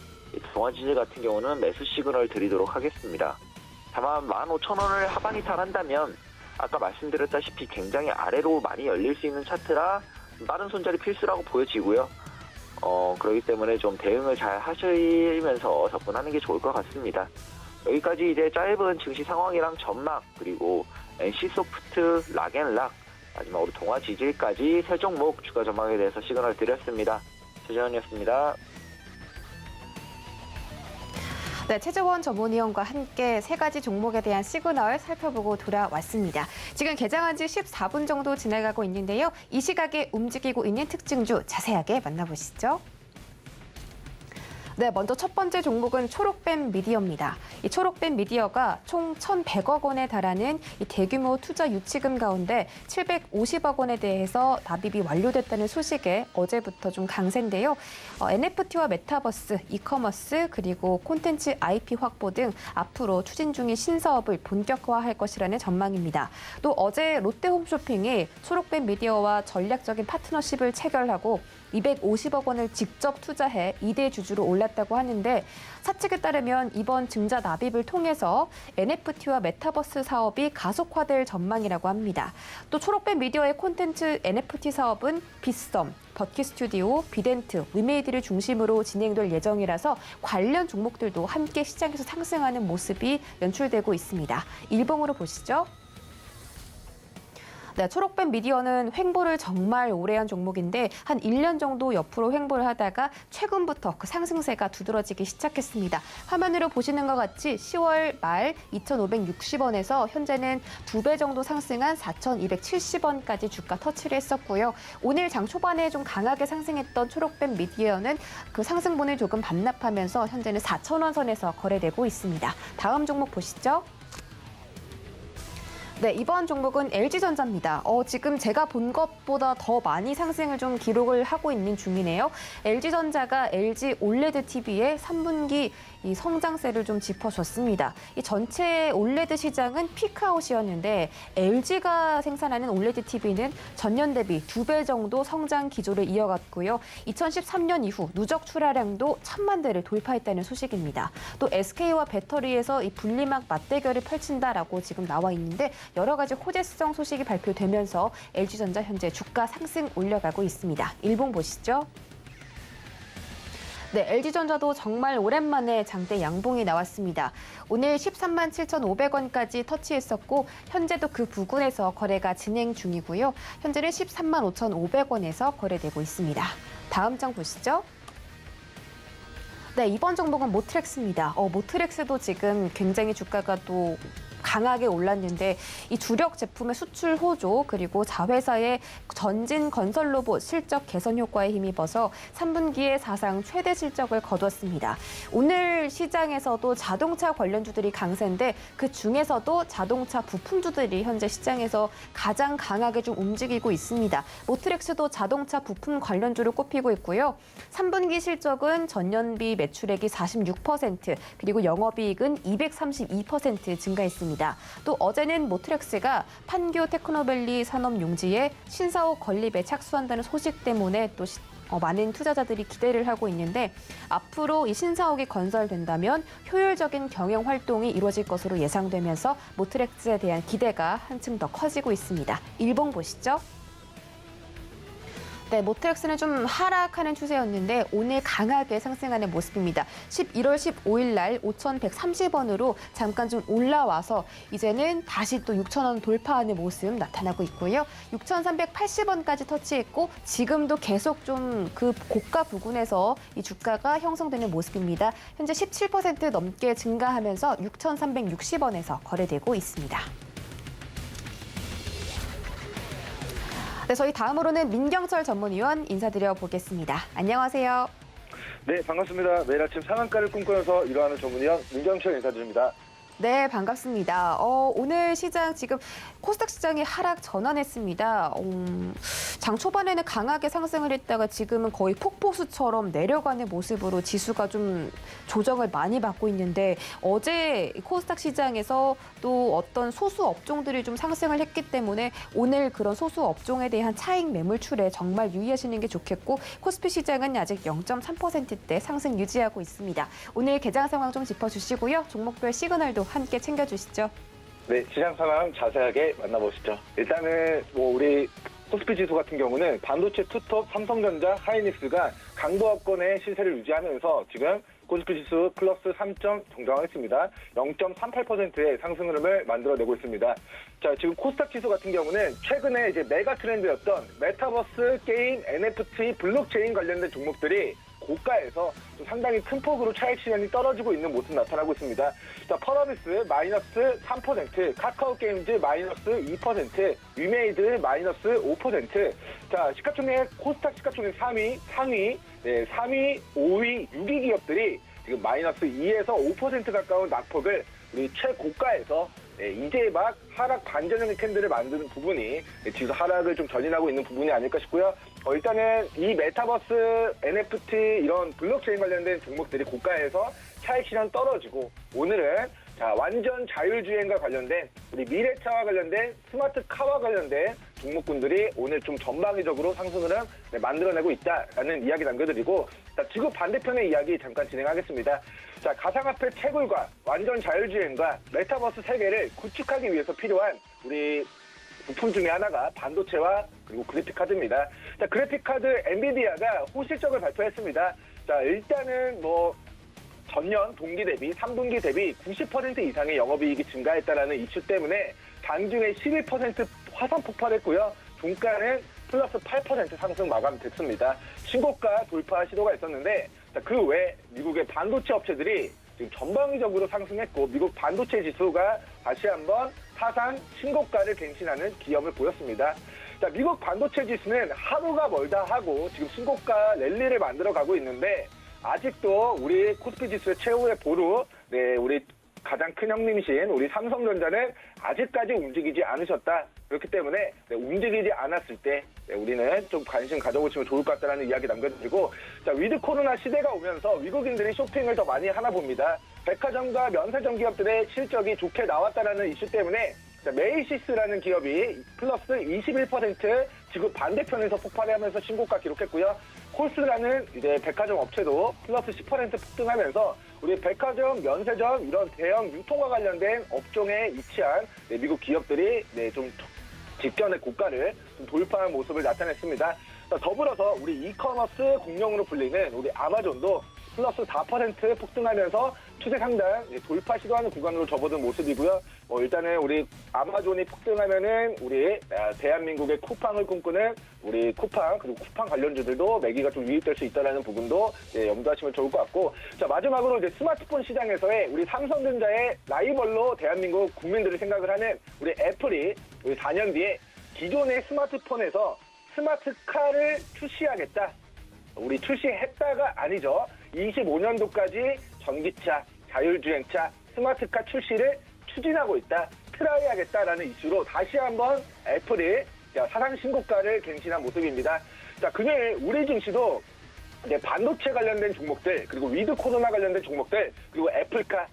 동아지질 같은 경우는 매수 시그널 드리도록 하겠습니다. 다만 15,000원을 하방 이탈한다면 아까 말씀드렸다시피 굉장히 아래로 많이 열릴 수 있는 차트라 빠른 손절이 필수라고 보여지고요. 그렇기 때문에 좀 대응을 잘 하시면서 접근하는 게 좋을 것 같습니다. 여기까지 이제 짧은 증시 상황이랑 전망 그리고 NC소프트, 락앤락 마지막으로 동아지질까지 세 종목 주가 전망에 대해서 시그널 드렸습니다. 최재원이었습니다. 네, 최재원 전문위원과 함께 세 가지 종목에 대한 시그널 살펴보고 돌아왔습니다. 지금 개장한 지 14분 정도 지나가고 있는데요. 이 시각에 움직이고 있는 특징주 자세하게 만나보시죠. 네, 먼저 첫 번째 종목은 초록뱀 미디어입니다. 이 초록뱀 미디어가 총 1,100억 원에 달하는 이 대규모 투자 유치금 가운데 750억 원에 대해서 납입이 완료됐다는 소식에 어제부터 좀 강세인데요. NFT와 메타버스, 이커머스, 그리고 콘텐츠 IP 확보 등 앞으로 추진 중인 신사업을 본격화할 것이라는 전망입니다. 또 어제 롯데홈쇼핑이 초록뱀 미디어와 전략적인 파트너십을 체결하고 250억 원을 직접 투자해 2대 주주로 올랐다고 하는데 사측에 따르면 이번 증자 납입을 통해서 NFT와 메타버스 사업이 가속화될 전망이라고 합니다. 또 초록뱀 미디어의 콘텐츠 NFT 사업은 빗썸, 버킷 스튜디오, 비덴트, 위메이드를 중심으로 진행될 예정이라서 관련 종목들도 함께 시장에서 상승하는 모습이 연출되고 있습니다. 일봉으로 보시죠. 네, 초록뱀 미디어는 횡보를 정말 오래 한 종목인데 한 1년 정도 옆으로 횡보를 하다가 최근부터 그 상승세가 두드러지기 시작했습니다. 화면으로 보시는 것 같이 10월 말 2,560원에서 현재는 2배 정도 상승한 4,270원까지 주가 터치를 했었고요. 오늘 장 초반에 좀 강하게 상승했던 초록뱀 미디어는 그 상승분을 조금 반납하면서 현재는 4,000원 선에서 거래되고 있습니다. 다음 종목 보시죠. 네, 이번 종목은 LG전자입니다. 지금 제가 본 것보다 더 많이 상승을 좀 기록을 하고 있는 중이네요. LG전자가 LG 올레드 TV의 3분기 이 성장세를 좀 짚어줬습니다. 이 전체 올레드 시장은 피크아웃이었는데 LG가 생산하는 올레드 TV는 전년 대비 2배 정도 성장 기조를 이어갔고요. 2013년 이후 누적 출하량도 1,000만 대를 돌파했다는 소식입니다. 또 SK와 배터리에서 이 분리막 맞대결을 펼친다라고 지금 나와 있는데 여러 가지 호재성 소식이 발표되면서 LG전자 현재 주가 상승 올려가고 있습니다. 일봉 보시죠. 네, LG전자도 정말 오랜만에 장대 양봉이 나왔습니다. 오늘 13만 7,500원까지 터치했었고 현재도 그 부근에서 거래가 진행 중이고요. 현재는 13만 5,500원에서 거래되고 있습니다. 다음 장 보시죠. 네, 이번 종목은 모트렉스입니다. 모트렉스도 지금 굉장히 주가가 또 강하게 올랐는데 이 주력 제품의 수출 호조 그리고 자회사의 전진 건설 로봇 실적 개선 효과에 힘입어서 3분기에 사상 최대 실적을 거뒀습니다. 오늘 시장에서도 자동차 관련주들이 강세인데 그 중에서도 자동차 부품주들이 현재 시장에서 가장 강하게 좀 움직이고 있습니다. 모트렉스도 자동차 부품 관련주를 꼽히고 있고요. 3분기 실적은 전년비 매출액이 46% 그리고 영업이익은 232% 증가했습니다. 또 어제는 모트렉스가 판교 테크노밸리 산업용지에 신사옥 건립에 착수한다는 소식 때문에 또 많은 투자자들이 기대를 하고 있는데 앞으로 이 신사옥이 건설된다면 효율적인 경영 활동이 이루어질 것으로 예상되면서 모트렉스에 대한 기대가 한층 더 커지고 있습니다. 일봉 보시죠. 네, 모트렉스는 좀 하락하는 추세였는데 오늘 강하게 상승하는 모습입니다. 11월 15일 날 5,130원으로 잠깐 좀 올라와서 이제는 다시 또 6,000원 돌파하는 모습 나타나고 있고요. 6,380원까지 터치했고 지금도 계속 좀 그 고가 부근에서 이 주가가 형성되는 모습입니다. 현재 17% 넘게 증가하면서 6,360원에서 거래되고 있습니다. 네, 저희 다음으로는 민경철 전문위원 인사드려 보겠습니다. 안녕하세요. 네, 반갑습니다. 매일 아침 상한가를 꿈꾸면서 일어나는 전문위원 민경철 인사드립니다. 네, 반갑습니다. 오늘 시장 지금 코스닥 시장이 하락 전환했습니다. 장 초반에는 강하게 상승을 했다가 지금은 거의 폭포수처럼 내려가는 모습으로 지수가 좀 조정을 많이 받고 있는데 어제 코스닥 시장에서 또 어떤 소수 업종들이 좀 상승을 했기 때문에 오늘 그런 소수 업종에 대한 차익 매물출에 정말 유의하시는 게 좋겠고 코스피 시장은 아직 0.3%대 상승 유지하고 있습니다. 오늘 개장 상황 좀 짚어주시고요. 종목별 시그널도 함께 챙겨주시죠. 네, 시장 상황 자세하게 만나보시죠. 일단은 우리 코스피 지수 같은 경우는 반도체 투톱 삼성전자, 하이닉스가 강보합권의 시세를 유지하면서 지금 코스피 지수 플러스 3점 정정하겠습니다. 0.38%의 상승 흐름을 만들어내고 있습니다. 자, 지금 코스닥 지수 같은 경우는 최근에 이제 메가 트렌드였던 메타버스, 게임, NFT, 블록체인 관련된 종목들이 고가에서 좀 상당히 큰 폭으로 차익 실현이 떨어지고 있는 모습 나타나고 있습니다. 자, 펄어비스 마이너스 3%, 카카오 게임즈 마이너스 2%, 위메이드 마이너스 5%. 자, 시가총액 코스닥 시가총액 3위, 상위, 3위, 5위, 6위 기업들이 지금 마이너스 2에서 5% 가까운 낙폭을 우리 최고가에서 이제 막 하락 반전형의 캔들을 만드는 부분이 지수 하락을 좀 전인하고 있는 부분이 아닐까 싶고요. 일단은 이 메타버스, NFT 이런 블록체인 관련된 종목들이 고가에서 차익 실현 떨어지고 오늘은 자, 완전 자율주행과 관련된 우리 미래차와 관련된 스마트카와 관련된 종목군들이 오늘 좀 전방위적으로 상승을 만들어내고 있다라는 이야기 남겨드리고 자, 지구 반대편의 이야기 잠깐 진행하겠습니다. 자, 가상화폐 채굴과 완전 자율주행과 메타버스 세계를 구축하기 위해서 필요한 우리 부품 중에 하나가 반도체와 그리고 그래픽카드입니다. 자, 그래픽카드 엔비디아가 호실적을 발표했습니다. 자, 일단은 전년 동기 대비 3분기 대비 90% 이상의 영업이익이 증가했다라는 이슈 때문에 장중에 11% 화산 폭발했고요. 종가는 플러스 8% 상승 마감됐습니다. 신고가 돌파 시도가 있었는데 그 외 미국의 반도체 업체들이 지금 전방위적으로 상승했고 미국 반도체 지수가 다시 한번 사상 신고가를 갱신하는 기염을 보였습니다. 자, 미국 반도체 지수는 하루가 멀다 하고 지금 신고가 랠리를 만들어가고 있는데 아직도 우리 코스피 지수의 최후의 보루, 우리 가장 큰 형님이신 우리 삼성전자는 아직까지 움직이지 않으셨다. 그렇기 때문에 움직이지 않았을 때 우리는 좀 관심 가져보시면 좋을 것 같다는 이야기 남겨드리고 자, 위드 코로나 시대가 오면서 외국인들이 쇼핑을 더 많이 하나 봅니다. 백화점과 면세점 기업들의 실적이 좋게 나왔다는 이슈 때문에 자, 메이시스라는 기업이 플러스 21% 지금 반대편에서 폭발하면서 신고가 기록했고요. 콜스라는 이제 백화점 업체도 플러스 10% 폭등하면서 우리 백화점, 면세점 이런 대형 유통과 관련된 업종에 위치한 미국 기업들이 좀 직전의 고가를 좀 돌파한 모습을 나타냈습니다. 더불어서 우리 이커머스 공룡으로 불리는 우리 아마존도 플러스 4% 폭등하면서 추세 상단 돌파 시도하는 구간으로 접어든 모습이고요. 일단은 우리 아마존이 폭등하면은 우리 대한민국의 쿠팡을 꿈꾸는 우리 쿠팡 그리고 쿠팡 관련주들도 매기가 좀 유입될 수 있다는 부분도 염두하시면 좋을 것 같고, 자 마지막으로 이제 스마트폰 시장에서의 우리 삼성전자의 라이벌로 대한민국 국민들을 생각을 하는 우리 애플이 우리 4년 뒤에 기존의 스마트폰에서 스마트카를 출시하겠다. 우리 출시했다가 아니죠. 25년도까지 전기차, 자율주행차, 스마트카 출시를 추진하고 있다. 트라이하겠다라는 이슈로 다시 한번 애플이 사상 신고가를 갱신한 모습입니다. 자, 금요일 우리 증시도 이제 반도체 관련된 종목들, 그리고 위드 코로나 관련된 종목들, 그리고 애플카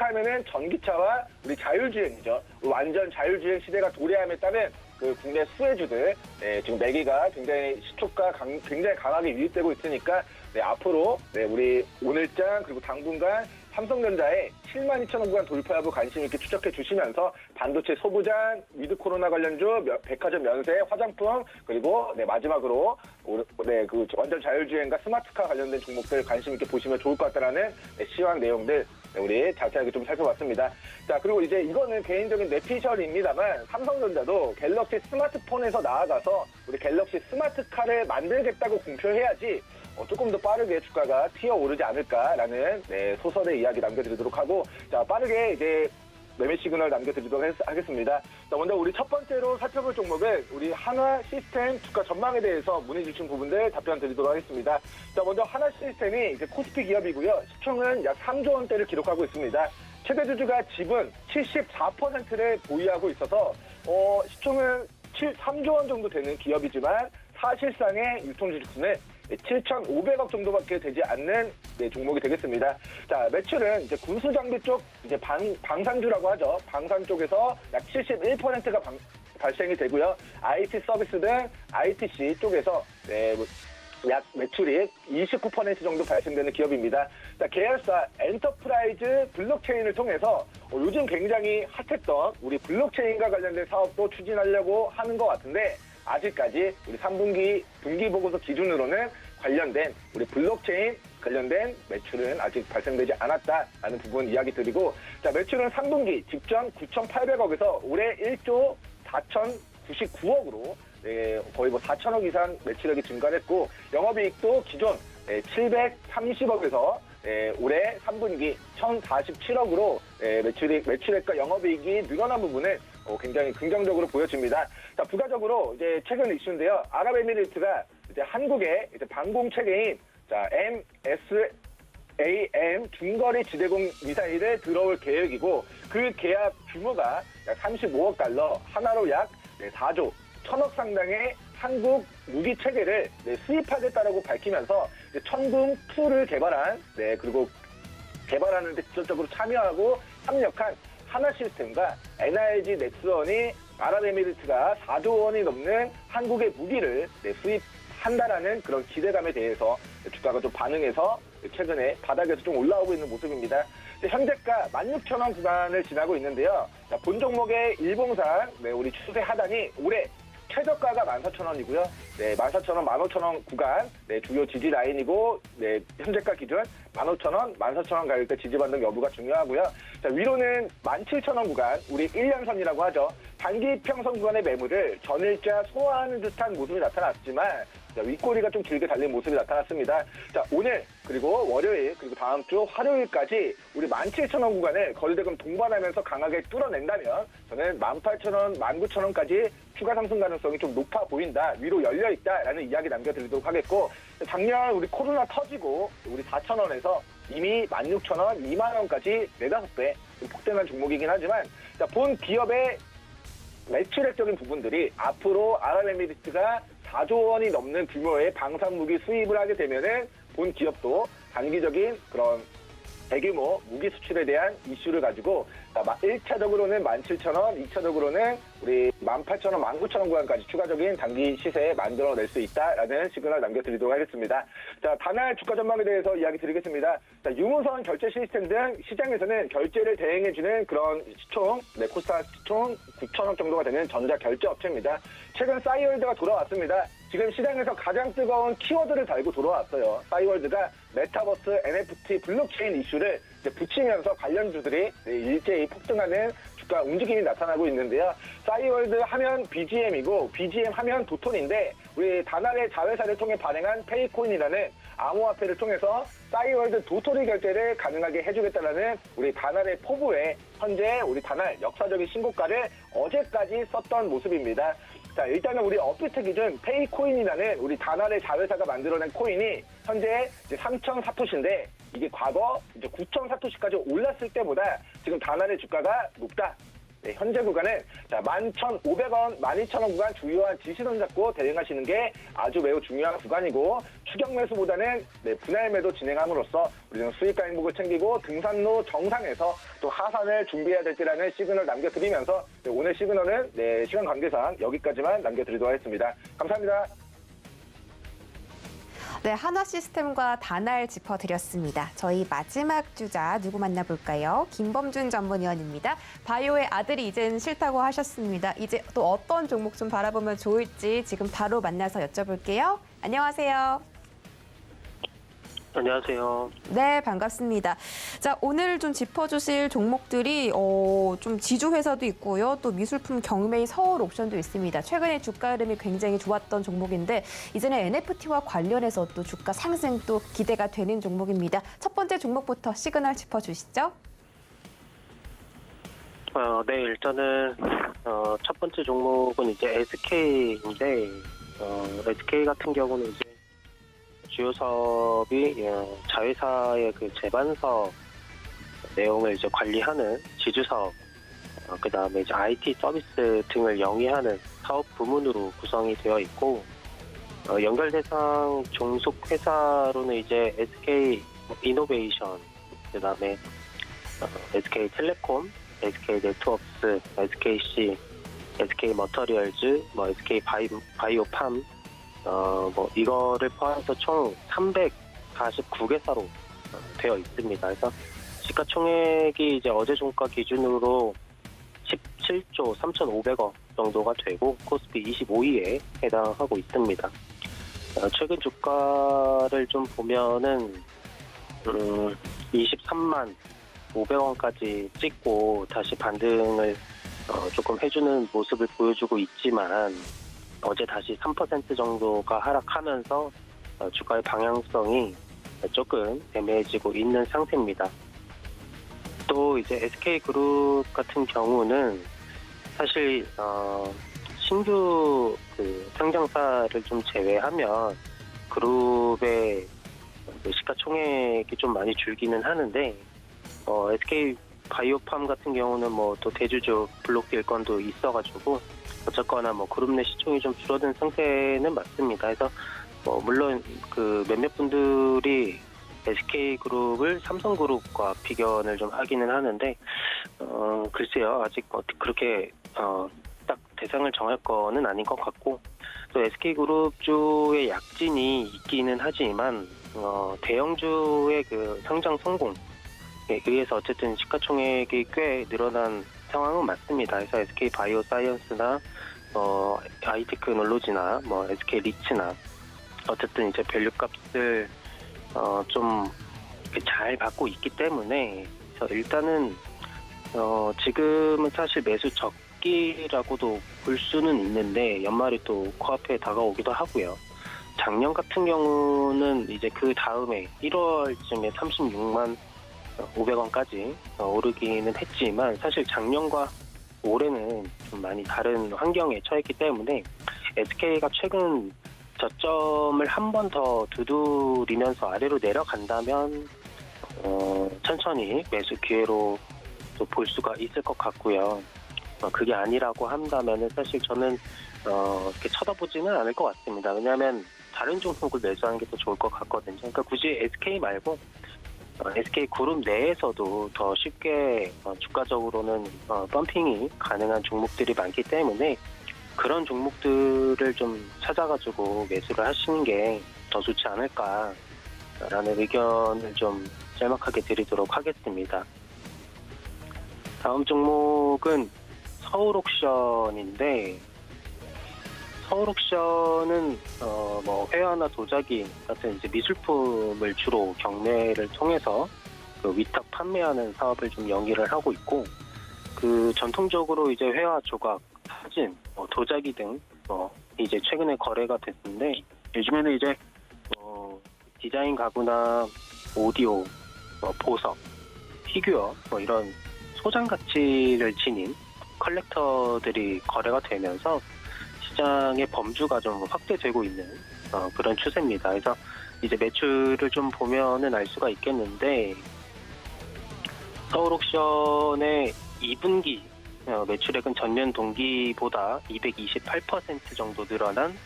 하면은 전기차와 우리 자율주행이죠. 완전 자율주행 시대가 도래함에 따른 그 국내 수혜주들 지금 매기가 굉장히 시초가 굉장히 강하게 유입되고 있으니까 앞으로 우리 오늘장 그리고 당분간 삼성전자의 72,000원 구간 돌파 여부 관심 있게 추적해 주시면서 반도체 소부장, 위드 코로나 관련주, 백화점 면세, 화장품, 그리고 마지막으로 그 완전 자율주행과 스마트카 관련된 종목들 관심 있게 보시면 좋을 것 같다라는 시황 내용들 우리 자세하게 좀 살펴봤습니다. 자, 그리고 이제 이거는 개인적인 내피셜입니다만 삼성전자도 갤럭시 스마트폰에서 나아가서 우리 갤럭시 스마트카를 만들겠다고 공표해야지 조금 더 빠르게 주가가 튀어오르지 않을까라는 소설의 이야기 남겨드리도록 하고, 자 빠르게 이제 매매 시그널 남겨드리도록 하겠습니다. 자, 먼저 우리 첫 번째로 살펴볼 종목은 우리 한화 시스템 주가 전망에 대해서 문의 주신 부분들 답변 드리도록 하겠습니다. 자, 먼저 한화 시스템이 이제 코스피 기업이고요. 시총은 약 3조 원대를 기록하고 있습니다. 최대 주주가 지분 74%를 보유하고 있어서 시총은 3조 원 정도 되는 기업이지만 사실상의 유통주식수는 7,500억 정도밖에 되지 않는 종목이 되겠습니다. 자, 매출은 이제 군수장비 쪽, 이제 방산주라고 하죠. 방산 쪽에서 약 71%가 발생이 되고요. IT 서비스 등 ITC 쪽에서 약 매출이 29% 정도 발생되는 기업입니다. 자, 계열사 엔터프라이즈 블록체인을 통해서 요즘 굉장히 핫했던 우리 블록체인과 관련된 사업도 추진하려고 하는 것 같은데, 아직까지 우리 3분기 분기보고서 기준으로는 관련된 우리 블록체인 관련된 매출은 아직 발생되지 않았다라는 부분 이야기 드리고, 자, 매출은 3분기 직전 9,800억에서 올해 1조 4,099억으로 거의 4천억 이상 매출액이 증가했고, 영업이익도 기존 730억에서 올해 3분기 1,047억으로 매출액과 영업이익이 늘어난 부분은 굉장히 긍정적으로 보여집니다. 자, 부가적으로 이제 최근 이슈인데요. 아랍에미리트가 이제 한국의 이제 방공 체계인 MSAM 중거리 지대공 미사일을 들어올 계획이고, 그 계약 규모가 약 35억 달러, 하나로 약 4조 1,000억 상당의 한국 무기 체계를 수입하겠다라고 밝히면서 천궁2를 개발한, 그리고 개발하는 데 직접적으로 참여하고 협력한 한화 시스템과 NIG 넥스원이 아랍에미리트가 4조 원이 넘는 한국의 무기를 수입한다라는 그런 기대감에 대해서 주가가 좀 반응해서 최근에 바닥에서 좀 올라오고 있는 모습입니다. 현재가 16,000원 구간을 지나고 있는데요. 본 종목의 일봉상 우리 추세 하단이 올해 최저가가 14,000원이고요. 14,000원, 15,000원 구간 주요 지지 라인이고, 현재가 기준 15,000원, 14,000원 가격대 지지받는 여부가 중요하고요. 자, 위로는 17,000원 구간, 우리 1년선이라고 하죠. 단기 평선 구간의 매물을 전일자 소화하는 듯한 모습이 나타났지만, 자, 윗꼬리가 좀 길게 달린 모습이 나타났습니다. 자, 오늘 그리고 월요일 그리고 다음 주 화요일까지 우리 17,000원 구간을 거래대금 동반하면서 강하게 뚫어낸다면 저는 18,000원, 19,000원까지 추가 상승 가능성이 좀 높아 보인다, 위로 열려있다라는 이야기 남겨드리도록 하겠고, 작년 우리 코로나 터지고 우리 4,000원에서 이미 16,000원, 2만원까지 4-5배 폭등한 종목이긴 하지만, 자, 본 기업의 매출액적인 부분들이 앞으로 아랍에미리트가 4조 원이 넘는 규모의 방산무기 수입을 하게 되면은 본 기업도 단기적인 그런 대규모 무기 수출에 대한 이슈를 가지고 1차적으로는 17,000원, 2차적으로는 우리 18,000원, 19,000원 구간까지 추가적인 단기 시세 만들어낼 수 있다라는 시그널 남겨드리도록 하겠습니다. 자, 다날 주가 전망에 대해서 이야기 드리겠습니다. 자, 유무선 결제 시스템 등 시장에서는 결제를 대행해주는 그런 시총, 코스타 시총 9,000억 정도가 되는 전자 결제 업체입니다. 최근 싸이월드가 돌아왔습니다. 지금 시장에서 가장 뜨거운 키워드를 달고 돌아왔어요. 싸이월드가 메타버스, NFT, 블록체인 이슈를 이제 붙이면서 관련주들이 일제히 폭등하는 주가 움직임이 나타나고 있는데요. 싸이월드 하면 BGM이고 BGM 하면 도톤인데 우리 다날의 자회사를 통해 발행한 페이코인이라는 암호화폐를 통해서 싸이월드 도토리 결제를 가능하게 해주겠다는 우리 다날의 포부에 현재 우리 다날 역사적인 신고가를 어제까지 썼던 모습입니다. 자, 일단은 우리 업비트 기준 페이코인이라는 우리 다날의 자회사가 만들어낸 코인이 현재 이제 3,000사토시인데 이게 과거 이제 9,000사토시까지 올랐을 때보다 지금 다날의 주가가 높다. 네, 현재 구간은 자, 11,500원, 12,000원 구간 주요한 지지선 잡고 대응하시는 게 아주 매우 중요한 구간이고 추격 매수보다는 분할 매도 진행함으로써 우리는 수익과 행복을 챙기고 등산로 정상에서 또 하산을 준비해야 될 때라는 시그널 남겨드리면서 오늘 시그널은 시간 관계상 여기까지만 남겨드리도록 하겠습니다. 감사합니다. 네, 한화시스템과 다날 짚어드렸습니다. 저희 마지막 주자 누구 만나볼까요? 김범준 전문위원입니다. 바이오의 아들이 이젠 싫다고 하셨습니다. 이제 또 어떤 종목 좀 바라보면 좋을지 지금 바로 만나서 여쭤볼게요. 안녕하세요. 안녕하세요. 네, 반갑습니다. 자, 오늘 좀 짚어주실 종목들이 좀 지주 회사도 있고요. 또 미술품 경매인 서울 옥션도 있습니다. 최근에 주가 흐름이 굉장히 좋았던 종목인데 이제는 NFT와 관련해서 또 주가 상승도 기대가 되는 종목입니다. 첫 번째 종목부터 시그널 짚어주시죠. 네, 일단은 첫 번째 종목은 이제 SK인데 SK 같은 경우는 이제 주요 사업이 자회사의 그 제반사업 내용을 이제 관리하는 지주 사업, 그 다음에 이제 IT 서비스 등을 영위하는 사업 부문으로 구성이 되어 있고, 연결 대상 종속 회사로는 이제 SK 이노베이션, 그 다음에 SK 텔레콤, SK 네트워크스, SKC, SK 머터리얼즈, SK 바이오팜, 이거를 포함해서 총 349개사로 되어 있습니다. 그래서 시가총액이 이제 어제 종가 기준으로 17조 3,500억 정도가 되고 코스피 25위에 해당하고 있습니다. 최근 주가를 좀 보면은 23만 500원까지 찍고 다시 반등을 조금 해주는 모습을 보여주고 있지만 어제 다시 3% 정도가 하락하면서 주가의 방향성이 조금 애매해지고 있는 상태입니다. 또 이제 SK그룹 같은 경우는 사실 신규 그 상장사를 좀 제외하면 그룹의 시가총액이 좀 많이 줄기는 하는데 SK 바이오팜 같은 경우는 또 대주주 블록딜 건도 있어가지고 어쨌거나 그룹 내 시총이 좀 줄어든 상태는 맞습니다. 그래서 물론 그 몇몇 분들이 SK그룹을 삼성그룹과 비견을 좀 하기는 하는데 글쎄요, 아직 그렇게 딱 대상을 정할 거는 아닌 것 같고, 또 SK그룹주의 약진이 있기는 하지만 대형주의 그 상장 성공에 의해서 어쨌든 시가총액이 꽤 늘어난 상황은 맞습니다. 그래서 SK 바이오사이언스나 아이테크놀로지나 SK 리츠나 어쨌든 이제 밸류값을 좀 잘 받고 있기 때문에 그래서 일단은 지금은 사실 매수 적기라고도 볼 수는 있는데 연말이 또 코앞에 다가오기도 하고요. 작년 같은 경우는 이제 그 다음에 1월쯤에 36만 500원까지 오르기는 했지만 사실 작년과 올해는 좀 많이 다른 환경에 처했기 때문에 SK가 최근 저점을 한 번 더 두드리면서 아래로 내려간다면 천천히 매수 기회로 또 볼 수가 있을 것 같고요. 그게 아니라고 한다면은 사실 저는 이렇게 쳐다보지는 않을 것 같습니다. 왜냐하면 다른 종목을 매수하는 게 더 좋을 것 같거든요. 그러니까 굳이 SK 말고 SK 그룹 내에서도 더 쉽게 주가적으로는 펌핑이 가능한 종목들이 많기 때문에 그런 종목들을 좀 찾아가지고 매수를 하시는 게 더 좋지 않을까라는 의견을 좀 짤막하게 드리도록 하겠습니다. 다음 종목은 서울옥션인데, 서울옥션은 뭐 회화나 도자기 같은 이제 미술품을 주로 경매를 통해서 그 위탁 판매하는 사업을 좀 영위를 하고 있고, 그 전통적으로 이제 회화, 조각, 사진, 도자기 등 이제 최근에 거래가 됐는데, 요즘에는 이제 디자인 가구나 오디오, 보석, 피규어 이런 소장 가치를 지닌 컬렉터들이 거래가 되면서 시장의 범주가 좀 확대되고 있는 그런 추세입니다. 그래서 이제 매출을 좀 보면은 알 수가 있겠는데, 서울옥션의 2분기 매출액은 전년 동기보다 228% 정도 늘어난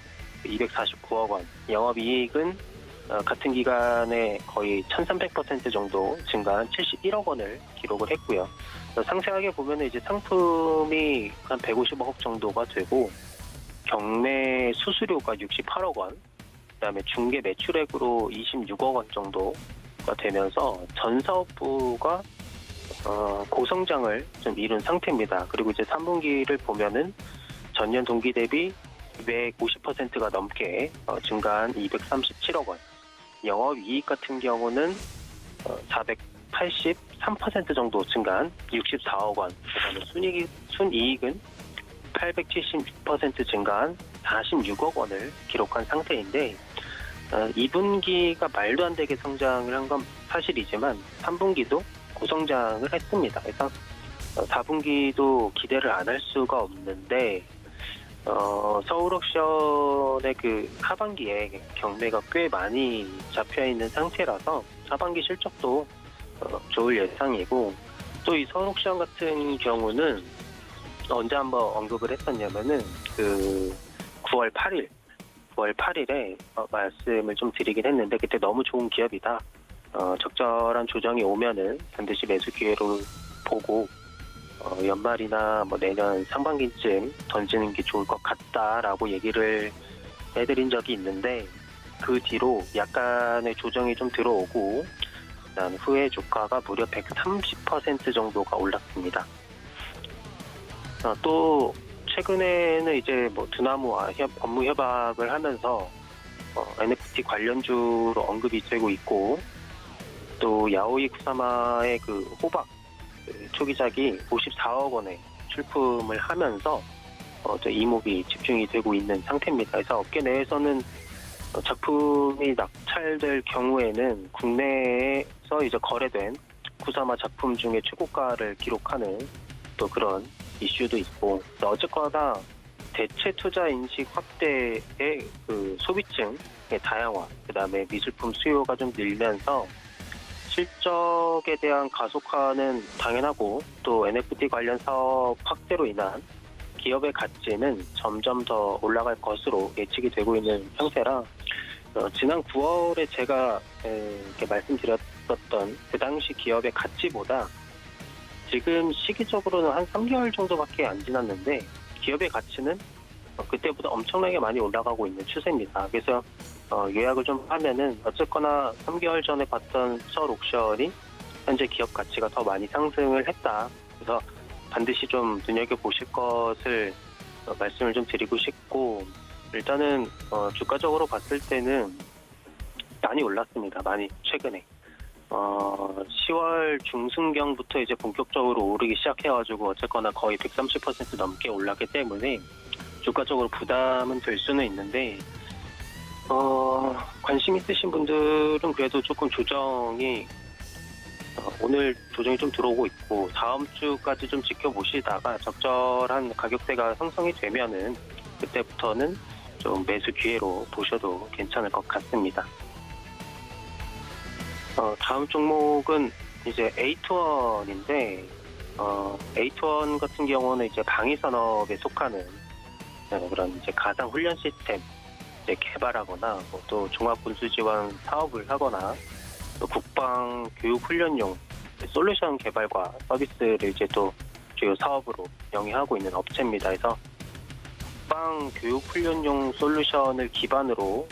249억 원, 영업이익은 같은 기간에 거의 1300% 정도 증가한 71억 원을 기록을 했고요. 상세하게 보면 이제 상품이 한 150억 정도가 되고, 경매 수수료가 68억 원, 그다음에 중개 매출액으로 26억 원 정도가 되면서 전 사업부가 고성장을 좀 이룬 상태입니다. 그리고 이제 3분기를 보면은 전년 동기 대비 250%가 넘게 증가한 237억 원, 영업이익 같은 경우는 483% 정도 증가한 64억 원, 그다음에 순이익은 876% 증가한 46억 원을 기록한 상태인데, 2분기가 말도 안 되게 성장을 한 건 사실이지만 3분기도 고성장을 했습니다. 그래서 4분기도 기대를 안 할 수가 없는데, 서울옥션의 그 하반기에 경매가 꽤 많이 잡혀있는 상태라서 하반기 실적도 좋을 예상이고, 또 이 서울옥션 같은 경우는 언제 한번 언급을 했었냐면은 그 9월 8일에 말씀을 좀 드리긴 했는데, 그때 너무 좋은 기업이다, 적절한 조정이 오면은 반드시 매수 기회로 보고 연말이나 뭐 내년 상반기쯤 던지는 게 좋을 것 같다라고 얘기를 해드린 적이 있는데, 그 뒤로 약간의 조정이 좀 들어오고 난 후에 주가가 무려 130% 정도가 올랐습니다. 또 최근에는 이제 뭐 두나무와 업무 협약을 하면서 NFT 관련주로 언급이 되고 있고, 또 야오이 쿠사마의 그 호박 초기작이 54억 원에 출품을 하면서 이목이 집중이 되고 있는 상태입니다. 그래서 업계 내에서는 작품이 낙찰될 경우에는 국내에서 이제 거래된 쿠사마 작품 중에 최고가를 기록하는 또 그런 이슈도 있고, 어쨌거나 대체 투자 인식 확대의 그 소비층의 다양화, 그다음에 미술품 수요가 좀 늘면서 실적에 대한 가속화는 당연하고, 또 NFT 관련 사업 확대로 인한 기업의 가치는 점점 더 올라갈 것으로 예측이 되고 있는 형태라, 지난 9월에 제가 이렇게 말씀드렸었던 그 당시 기업의 가치보다 지금 시기적으로는 한 3개월 정도밖에 안 지났는데 기업의 가치는 그때보다 엄청나게 많이 올라가고 있는 추세입니다. 그래서 요약을 좀 하면은 어쨌거나 3개월 전에 봤던 서울옥션이 현재 기업 가치가 더 많이 상승을 했다. 그래서 반드시 좀 눈여겨보실 것을 말씀을 좀 드리고 싶고, 일단은 주가적으로 봤을 때는 많이 올랐습니다. 많이 최근에 10월 중순경부터 이제 본격적으로 오르기 시작해가지고 어쨌거나 거의 130% 넘게 올랐기 때문에 주가적으로 부담은 될 수는 있는데, 관심 있으신 분들은 그래도 조금 조정이 오늘 조정이 좀 들어오고 있고, 다음 주까지 좀 지켜보시다가 적절한 가격대가 형성이 되면은 그때부터는 좀 매수 기회로 보셔도 괜찮을 것 같습니다. 다음 종목은 이제 에이트원인데, 에이트원 같은 경우는 이제 방위산업에 속하는 그런 이제 가상 훈련 시스템 이제 개발하거나 또 종합군수지원 사업을 하거나 또 국방 교육 훈련용 솔루션 개발과 서비스를 이제 또 주요 사업으로 영위하고 있는 업체입니다. 그래서 국방 교육 훈련용 솔루션을 기반으로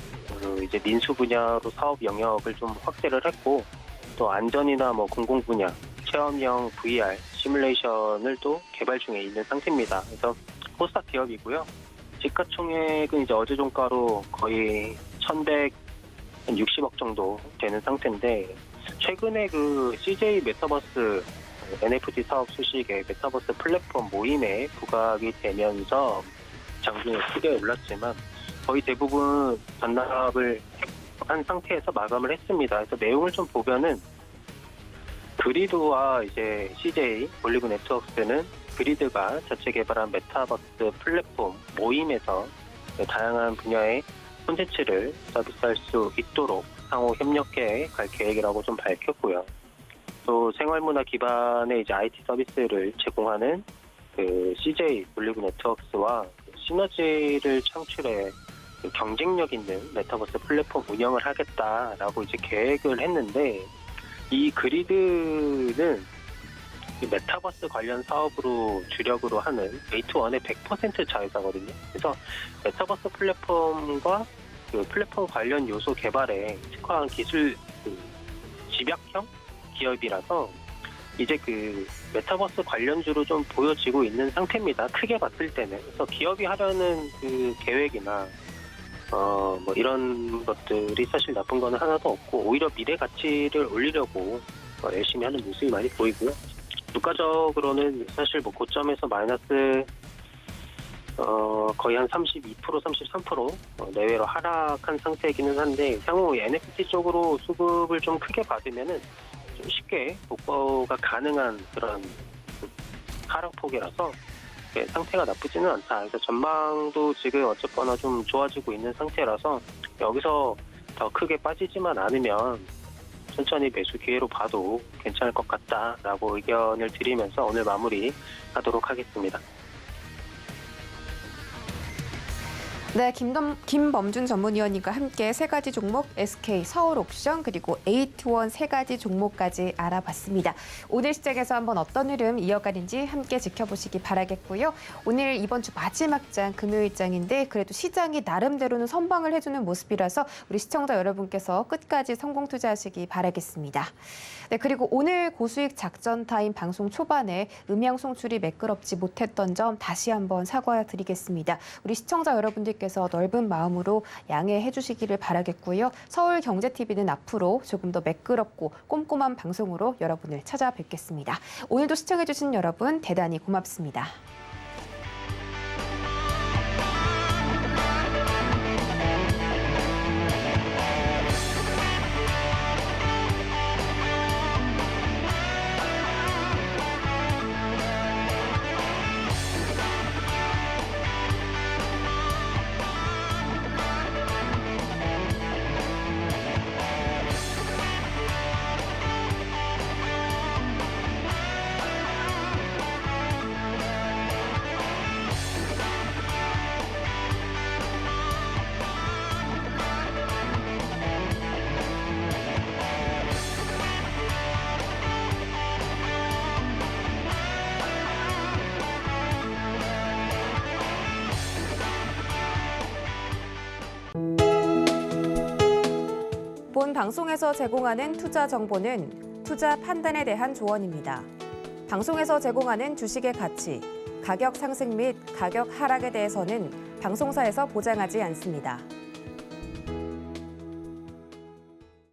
이제 민수 분야로 사업 영역을 좀 확대를 했고, 또 안전이나 뭐 공공 분야 체험형 VR 시뮬레이션을 또 개발 중에 있는 상태입니다. 그래서 코스닥 기업이고요. 시가총액은 이제 어제 종가로 거의 1,160억 정도 되는 상태인데, 최근에 그 CJ 메타버스 NFT 사업 소식에 메타버스 플랫폼 모임에 부각이 되면서 장중에 크게 올랐지만 거의 대부분 반납을 한 상태에서 마감을 했습니다. 그래서 내용을 좀 보면은 그리드와 이제 CJ 올리브 네트워크스는 그리드가 자체 개발한 메타버스 플랫폼 모임에서 다양한 분야의 콘텐츠를 서비스할 수 있도록 상호 협력해 갈 계획이라고 좀 밝혔고요. 또 생활문화 기반의 이제 IT 서비스를 제공하는 그 CJ 올리브 네트워크스와 시너지를 창출해 경쟁력 있는 메타버스 플랫폼 운영을 하겠다라고 이제 계획을 했는데, 이 그리드는 메타버스 관련 사업으로 주력으로 하는 데이트원의 100% 자회사거든요. 그래서 메타버스 플랫폼과 그 플랫폼 관련 요소 개발에 특화한 기술 집약형 기업이라서 이제 그 메타버스 관련주로 좀 보여지고 있는 상태입니다. 크게 봤을 때는. 그래서 기업이 하려는 그 계획이나 뭐 이런 것들이 사실 나쁜 거는 하나도 없고, 오히려 미래 가치를 올리려고 열심히 하는 모습이 많이 보이고요. 주가적으로는 사실 뭐 고점에서 마이너스 거의 한 32%, 33% 내외로 하락한 상태이기는 한데, 향후 NFT 쪽으로 수급을 좀 크게 받으면은 좀 쉽게 복구가 가능한 그런 하락폭이라서 상태가 나쁘지는 않다. 그래서 전망도 지금 어쨌거나 좀 좋아지고 있는 상태라서 여기서 더 크게 빠지지만 않으면 천천히 매수 기회로 봐도 괜찮을 것 같다라고 의견을 드리면서 오늘 마무리하도록 하겠습니다. 네, 김범준 전문위원님과 함께 세 가지 종목, SK, 서울옥션, 그리고 에이트원 세 가지 종목까지 알아봤습니다. 오늘 시장에서 한번 어떤 흐름 이어가는지 함께 지켜보시기 바라겠고요. 오늘 이번 주 마지막 장, 금요일장인데 그래도 시장이 나름대로는 선방을 해주는 모습이라서 우리 시청자 여러분께서 끝까지 성공 투자하시기 바라겠습니다. 네, 그리고 오늘 고수익 작전 타임 방송 초반에 음향 송출이 매끄럽지 못했던 점 다시 한번 사과드리겠습니다. 우리 시청자 여러분들께서 넓은 마음으로 양해해 주시기를 바라겠고요. 서울경제TV는 앞으로 조금 더 매끄럽고 꼼꼼한 방송으로 여러분을 찾아뵙겠습니다. 오늘도 시청해 주신 여러분 대단히 고맙습니다. 본 방송에서 제공하는 투자 정보는 투자 판단에 대한 조언입니다. 방송에서 제공하는 주식의 가치, 가격 상승 및 가격 하락에 대해서는 방송사에서 보장하지 않습니다.